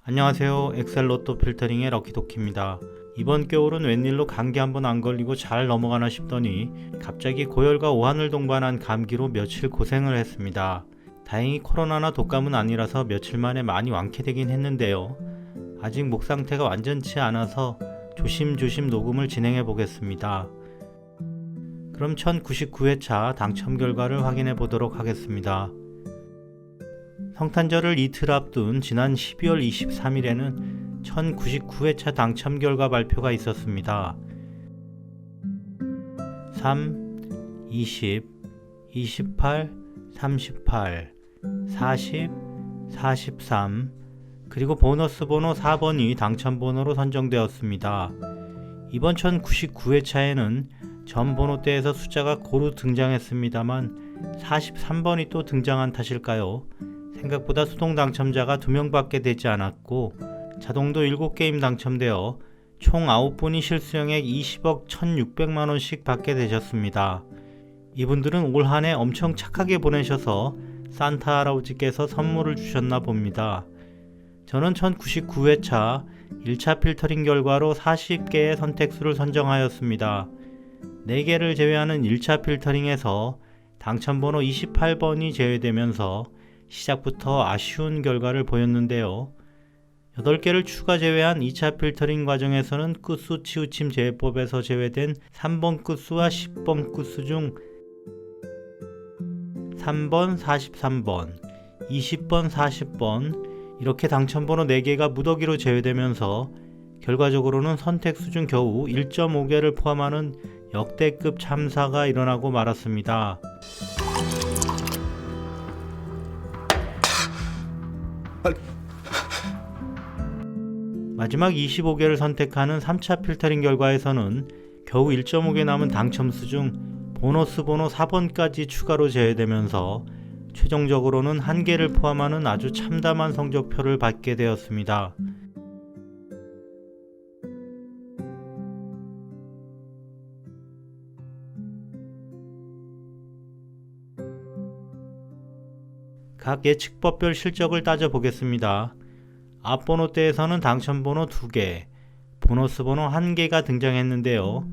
안녕하세요. 엑셀 로또 필터링의 럭키도키입니다. 이번 겨울은 웬일로 감기 한번 안 걸리고 잘 넘어가나 싶더니 갑자기 고열과 오한을 동반한 감기로 며칠 고생을 했습니다. 다행히 코로나나 독감은 아니라서 며칠 만에 많이 완쾌되긴 했는데요. 아직 목 상태가 완전치 않아서 조심조심 녹음을 진행해 보겠습니다. 그럼 1099회차 당첨 결과를 확인해 보도록 하겠습니다. 성탄절을 이틀 앞둔 지난 12월 23일에는 1099회차 당첨 결과 발표가 있었습니다. 3, 20, 28, 38, 40, 43, 그리고 보너스 번호 4번이 당첨 번호로 선정되었습니다. 이번 1099회차에는 전 번호대에서 숫자가 고루 등장했습니다만 43번이 또 등장한 탓일까요? 생각보다 수동 당첨자가 2명밖에 되지 않았고 자동도 7게임 당첨되어 총 9분이 실수령액 20억 1600만원씩 받게 되셨습니다. 이분들은 올 한해 엄청 착하게 보내셔서 산타 할아버지께서 선물을 주셨나 봅니다. 저는 1099회차 1차 필터링 결과로 40개의 선택수를 선정하였습니다. 4개를 제외하는 1차 필터링에서 당첨번호 28번이 제외되면서 시작부터 아쉬운 결과를 보였는데요. 8개를 추가 제외한 2차 필터링 과정에서는 끝수 치우침 제외법에서 제외된 3번 끝수와 10번 끝수 중 3번, 43번, 20번, 40번 이렇게 당첨번호 4개가 무더기로 제외되면서 결과적으로는 선택수 중 겨우 1.5개를 포함하는 역대급 참사가 일어나고 말았습니다. 마지막 25개를 선택하는 3차 필터링 결과에서는 겨우 1.5개 남은 당첨수 중 보너스 번호 4번까지 추가로 제외되면서 최종적으로는 1개를 포함하는 아주 참담한 성적표를 받게 되었습니다. 각 예측법별 실적을 따져보겠습니다. 앞번호대에서는 당첨번호 2개, 보너스 번호 1개가 등장했는데요.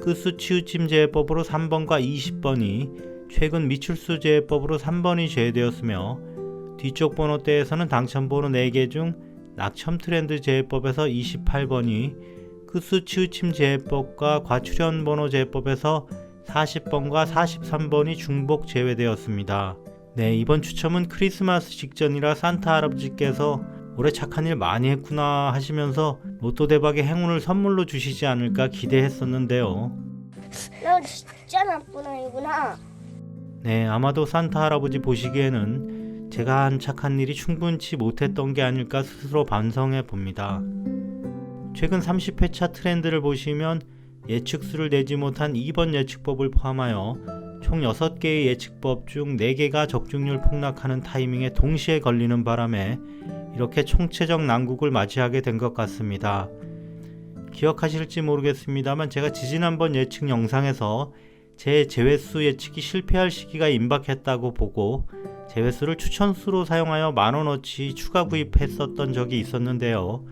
끝수 치우침 제외법으로 3번과 20번이, 최근 미출수 제외법으로 3번이 제외되었으며 뒤쪽 번호대에서는 당첨번호 4개 중 낙첨 트렌드 제외법에서 28번이, 끝수 치우침 제외법과 과출현 번호 제외법에서 40번과 43번이 중복 제외되었습니다. 네, 이번 추첨은 크리스마스 직전이라 산타 할아버지께서 올해 착한 일 많이 했구나 하시면서 로또 대박의 행운을 선물로 주시지 않을까 기대했었는데요. 너 진짜 나쁜 아이구나. 네, 아마도 산타 할아버지 보시기에는 제가 한 착한 일이 충분치 못했던 게 아닐까 스스로 반성해 봅니다. 최근 30회차 트렌드를 보시면 예측수를 내지 못한 2번 예측법을 포함하여 총 6개의 예측법 중 4개가 적중률 폭락하는 타이밍에 동시에 걸리는 바람에 이렇게 총체적 난국을 맞이하게 된 것 같습니다. 기억하실지 모르겠습니다만 제가 지지난번 예측 영상에서 제 제외수 예측이 실패할 시기가 임박했다고 보고 제외수를 추천수로 사용하여 만원어치 추가 구입했었던 적이 있었는데요.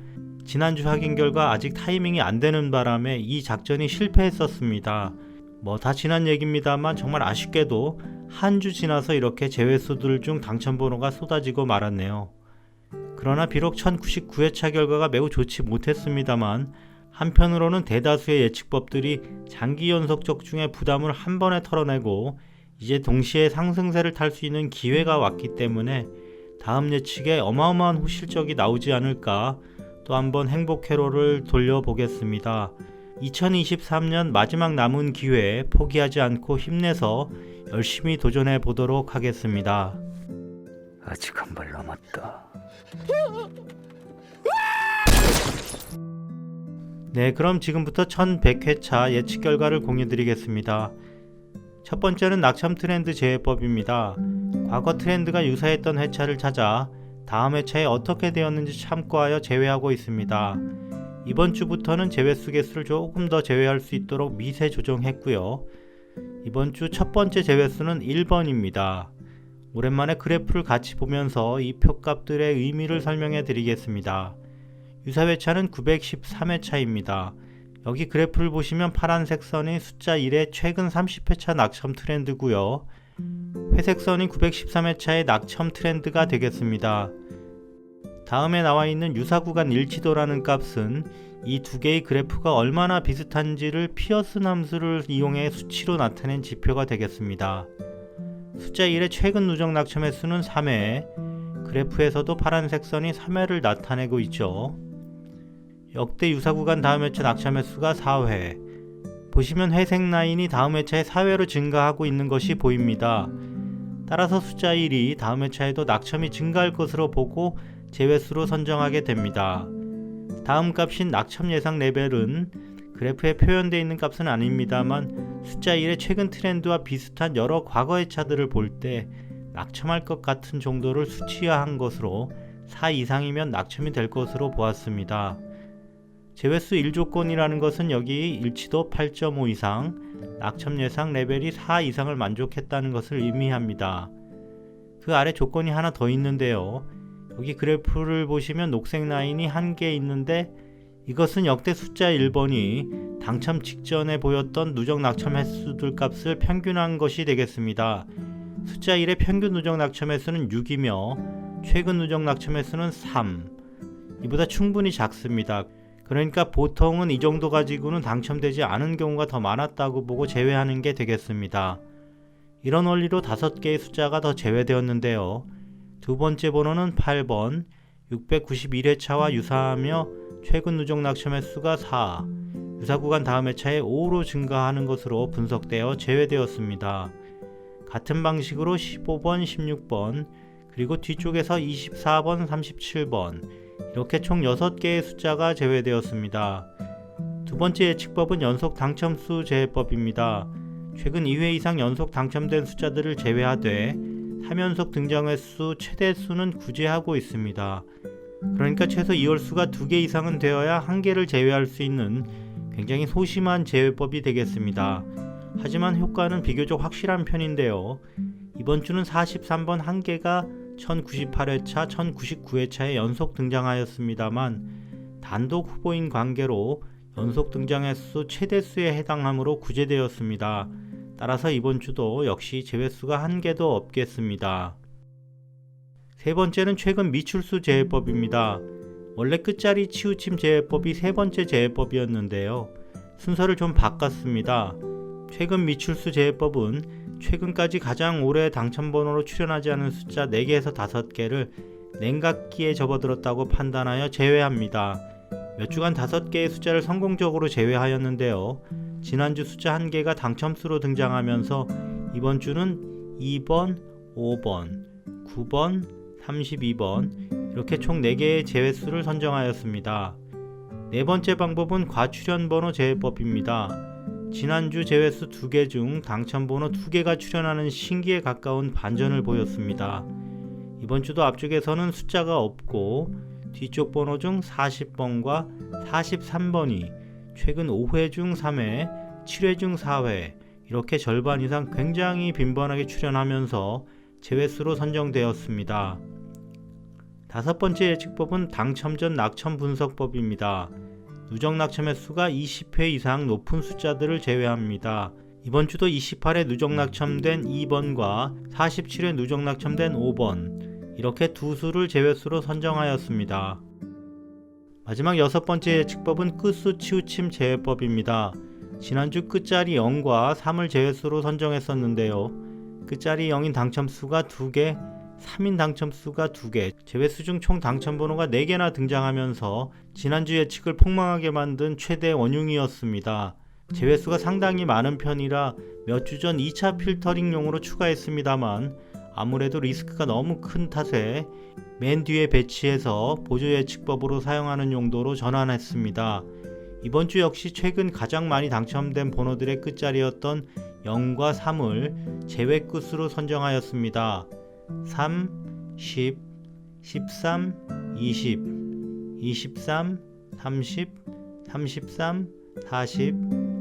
지난주 확인 결과 아직 타이밍이 안 되는 바람에 이 작전이 실패했었습니다. 다 지난 얘기입니다만 정말 아쉽게도 한 주 지나서 이렇게 제외수들 중 당첨번호가 쏟아지고 말았네요. 그러나 비록 1099회차 결과가 매우 좋지 못했습니다만 한편으로는 대다수의 예측법들이 장기 연속 적중의 부담을 한 번에 털어내고 이제 동시에 상승세를 탈 수 있는 기회가 왔기 때문에 다음 예측에 어마어마한 호실적이 나오지 않을까 또 한번 행복 회로를 돌려보겠습니다. 2023년 마지막 남은 기회에 포기하지 않고 힘내서 열심히 도전해 보도록 하겠습니다. 아직 한 발 남았다. 네, 그럼 지금부터 1100회차 예측 결과를 공유드리겠습니다. 첫 번째는 낙첨 트렌드 제외법입니다. 과거 트렌드가 유사했던 회차를 찾아 다음 회차에 어떻게 되었는지 참고하여 제외하고 있습니다. 이번 주부터는 제외수 개수를 조금 더 제외할 수 있도록 미세 조정했고요. 이번 주 첫 번째 제외수는 1번입니다. 오랜만에 그래프를 같이 보면서 이 표값들의 의미를 설명해 드리겠습니다. 유사회차는 913회차입니다. 여기 그래프를 보시면 파란색 선이 숫자 1의 최근 30회차 낙첨 트렌드고요. 회색 선이 913회차의 낙첨 트렌드가 되겠습니다. 다음에 나와 있는 유사구간 일치도라는 값은 이 두 개의 그래프가 얼마나 비슷한지를 피어슨 함수를 이용해 수치로 나타낸 지표가 되겠습니다. 숫자 1의 최근 누적 낙첨 횟수는 3회, 그래프에서도 파란색 선이 3회를 나타내고 있죠. 역대 유사구간 다음 회차 낙첨 횟수가 4회, 보시면 회색 라인이 다음 회차에 4회로 증가하고 있는 것이 보입니다. 따라서 숫자 1이 다음 회차에도 낙첨이 증가할 것으로 보고 제외수로 선정하게 됩니다. 다음 값인 낙첨 예상 레벨은 그래프에 표현되어 있는 값은 아닙니다만 숫자 1의 최근 트렌드와 비슷한 여러 과거 회차들을 볼 때 낙첨할 것 같은 정도를 수치화한 것으로 4 이상이면 낙첨이 될 것으로 보았습니다. 제외수 1조건이라는 것은 여기 일치도 8.5 이상, 낙첨 예상 레벨이 4 이상을 만족했다는 것을 의미합니다. 그 아래 조건이 하나 더 있는데요. 여기 그래프를 보시면 녹색 라인이 한 개 있는데 이것은 역대 숫자 1번이 당첨 직전에 보였던 누적 낙첨 횟수들 값을 평균한 것이 되겠습니다. 숫자 1의 평균 누적 낙첨 횟수는 6이며 최근 누적 낙첨 횟수는 3. 이보다 충분히 작습니다. 그러니까 보통은 이 정도 가지고는 당첨되지 않은 경우가 더 많았다고 보고 제외하는 게 되겠습니다. 이런 원리로 5개의 숫자가 더 제외되었는데요. 두 번째 번호는 8번, 691회차와 유사하며 최근 누적 낙첨 횟수가 4, 유사구간 다음 회차에 5로 증가하는 것으로 분석되어 제외되었습니다. 같은 방식으로 15번, 16번, 그리고 뒤쪽에서 24번, 37번 이렇게 총 6개의 숫자가 제외되었습니다. 두 번째 예측법은 연속 당첨수 제외법입니다. 최근 2회 이상 연속 당첨된 숫자들을 제외하되 3연속 등장 횟수 최대 수는 구제하고 있습니다. 그러니까 최소 2홀수가 2개 이상은 되어야 1개를 제외할 수 있는 굉장히 소심한 제외법이 되겠습니다. 하지만 효과는 비교적 확실한 편인데요. 이번 주는 43번 1개가 1098회차, 1099회차에 연속 등장하였습니다만 단독 후보인 관계로 연속 등장 횟수 최대수에 해당하므로 구제되었습니다. 따라서 이번 주도 역시 제외수가 1개도 없겠습니다. 세 번째는 최근 미출수 제외법입니다. 원래 끝자리 치우침 제외법이 세 번째 제외법이었는데요. 순서를 좀 바꿨습니다. 최근 미출수 제외법은 최근까지 가장 오래 당첨번호로 출현하지 않은 숫자 4개에서 5개를 냉각기에 접어들었다고 판단하여 제외합니다. 몇 주간 5개의 숫자를 성공적으로 제외하였는데요. 지난주 숫자 1개가 당첨수로 등장하면서 이번 주는 2번, 5번, 9번, 32번 이렇게 총 4개의 제외수를 선정하였습니다. 네 번째 방법은 과출현번호 제외법입니다. 지난주 제외수 2개 중 당첨번호 2개가 출현하는 신기에 가까운 반전을 보였습니다. 이번 주도 앞쪽에서는 숫자가 없고 뒤쪽 번호 중 40번과 43번이 최근 5회 중 3회, 7회 중 4회 이렇게 절반 이상 굉장히 빈번하게 출현하면서 제외수로 선정되었습니다. 다섯 번째 예측법은 당첨 전 낙첨 분석법입니다. 누적 낙첨 횟수가 20회 이상 높은 숫자들을 제외합니다. 이번 주도 28회 누적 낙첨된 2번과 47회 누적 낙첨된 5번 이렇게 두 수를 제외수로 선정하였습니다. 마지막 여섯 번째 예측법은 끝수 치우침 제외법입니다. 지난주 끝자리 0과 3을 제외수로 선정했었는데요. 끝자리 0인 당첨수가 2개, 3인 당첨수가 2개, 제외수 중 총 당첨번호가 4개나 등장하면서 지난주 예측을 폭망하게 만든 최대 원흉이었습니다. 제외수가 상당히 많은 편이라 몇 주 전 2차 필터링용으로 추가했습니다만 아무래도 리스크가 너무 큰 탓에 맨 뒤에 배치해서 보조 예측법으로 사용하는 용도로 전환했습니다. 이번 주 역시 최근 가장 많이 당첨된 번호들의 끝자리였던 0과 3을 제외 끝으로 선정하였습니다. 3, 10, 13, 20, 23, 30, 33, 40,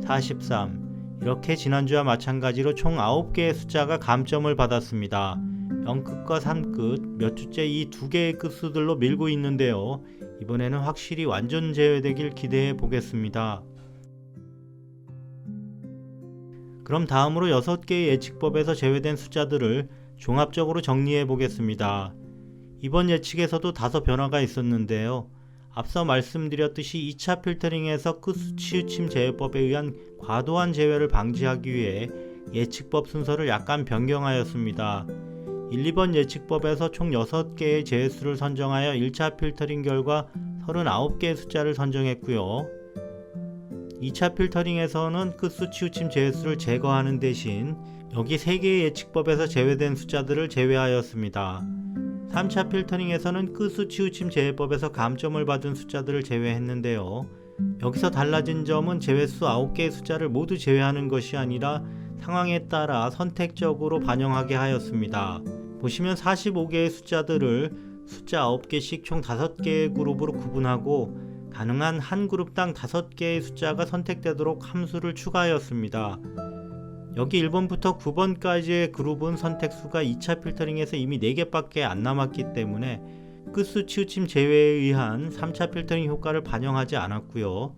43 이렇게 지난주와 마찬가지로 총 9개의 숫자가 감점을 받았습니다. 0끝과 3끝 몇 주째 이 2개의 끝수들로 밀고 있는데요. 이번에는 확실히 완전 제외되길 기대해 보겠습니다. 그럼 다음으로 6개의 예측법에서 제외된 숫자들을 종합적으로 정리해 보겠습니다. 이번 예측에서도 다소 변화가 있었는데요. 앞서 말씀드렸듯이 2차 필터링에서 끝수치우침 제외법에 의한 과도한 제외를 방지하기 위해 예측법 순서를 약간 변경하였습니다. 1, 2번 예측법에서 총 6개의 제외수를 선정하여 1차 필터링 결과 39개의 숫자를 선정했고요. 2차 필터링에서는 끝수치우침 제외수를 제거하는 대신 여기 3개의 예측법에서 제외된 숫자들을 제외하였습니다. 3차 필터링에서는 끝수치우침 제외법에서 감점을 받은 숫자들을 제외했는데요. 여기서 달라진 점은 제외수 9개의 숫자를 모두 제외하는 것이 아니라 상황에 따라 선택적으로 반영하게 하였습니다. 보시면 45개의 숫자들을 숫자 9개씩 총 5개의 그룹으로 구분하고 가능한 한 그룹당 5개의 숫자가 선택되도록 함수를 추가하였습니다. 여기 1번부터 9번까지의 그룹은 선택수가 2차 필터링에서 이미 4개밖에 안 남았기 때문에 끝수치우침 제외에 의한 3차 필터링 효과를 반영하지 않았고요.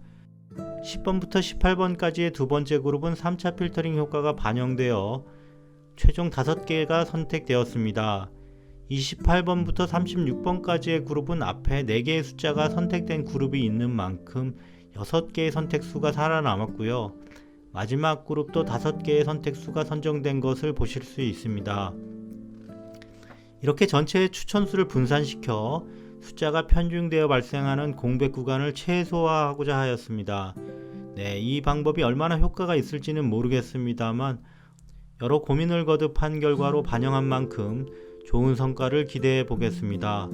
10번부터 18번까지의 두 번째 그룹은 3차 필터링 효과가 반영되어 최종 5개가 선택되었습니다. 28번부터 36번까지의 그룹은 앞에 4개의 숫자가 선택된 그룹이 있는 만큼 6개의 선택수가 살아남았고요. 마지막 그룹도 5개의 선택수가 선정된 것을 보실 수 있습니다. 이렇게 전체의 추천수를 분산시켜 숫자가 편중되어 발생하는 공백 구간을 최소화하고자 하였습니다. 이 방법이 얼마나 효과가 있을지는 모르겠습니다만 여러 고민을 거듭한 결과로 반영한 만큼 좋은 성과를 기대해 보겠습니다.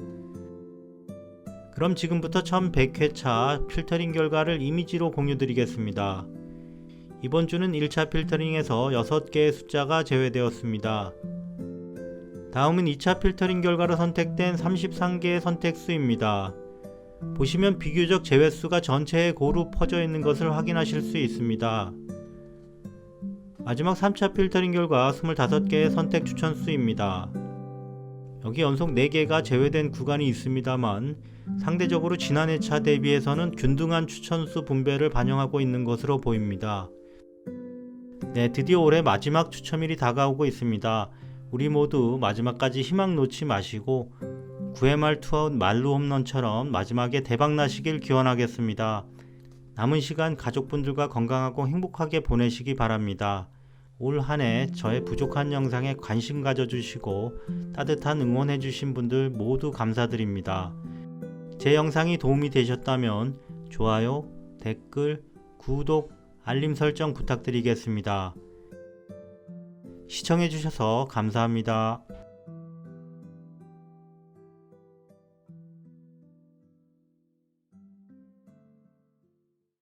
그럼 지금부터 1100회차 필터링 결과를 이미지로 공유 드리겠습니다. 이번 주는 1차 필터링에서 6개의 숫자가 제외되었습니다. 다음은 2차 필터링 결과로 선택된 33개의 선택수입니다. 보시면 비교적 제외수가 전체에 고루 퍼져 있는 것을 확인하실 수 있습니다. 마지막 3차 필터링 결과 25개의 선택 추천수입니다. 여기 연속 4개가 제외된 구간이 있습니다만 상대적으로 지난 회차 대비해서는 균등한 추천수 분배를 반영하고 있는 것으로 보입니다. 드디어 올해 마지막 추첨일이 다가오고 있습니다. 우리 모두 마지막까지 희망 놓지 마시고 9회 말 투아웃 만루 홈런처럼 마지막에 대박 나시길 기원하겠습니다. 남은 시간 가족분들과 건강하고 행복하게 보내시기 바랍니다. 올 한 해 저의 부족한 영상에 관심 가져주시고 따뜻한 응원해주신 분들 모두 감사드립니다. 제 영상이 도움이 되셨다면 좋아요, 댓글, 구독, 알림 설정 부탁드리겠습니다. 시청해주셔서 감사합니다.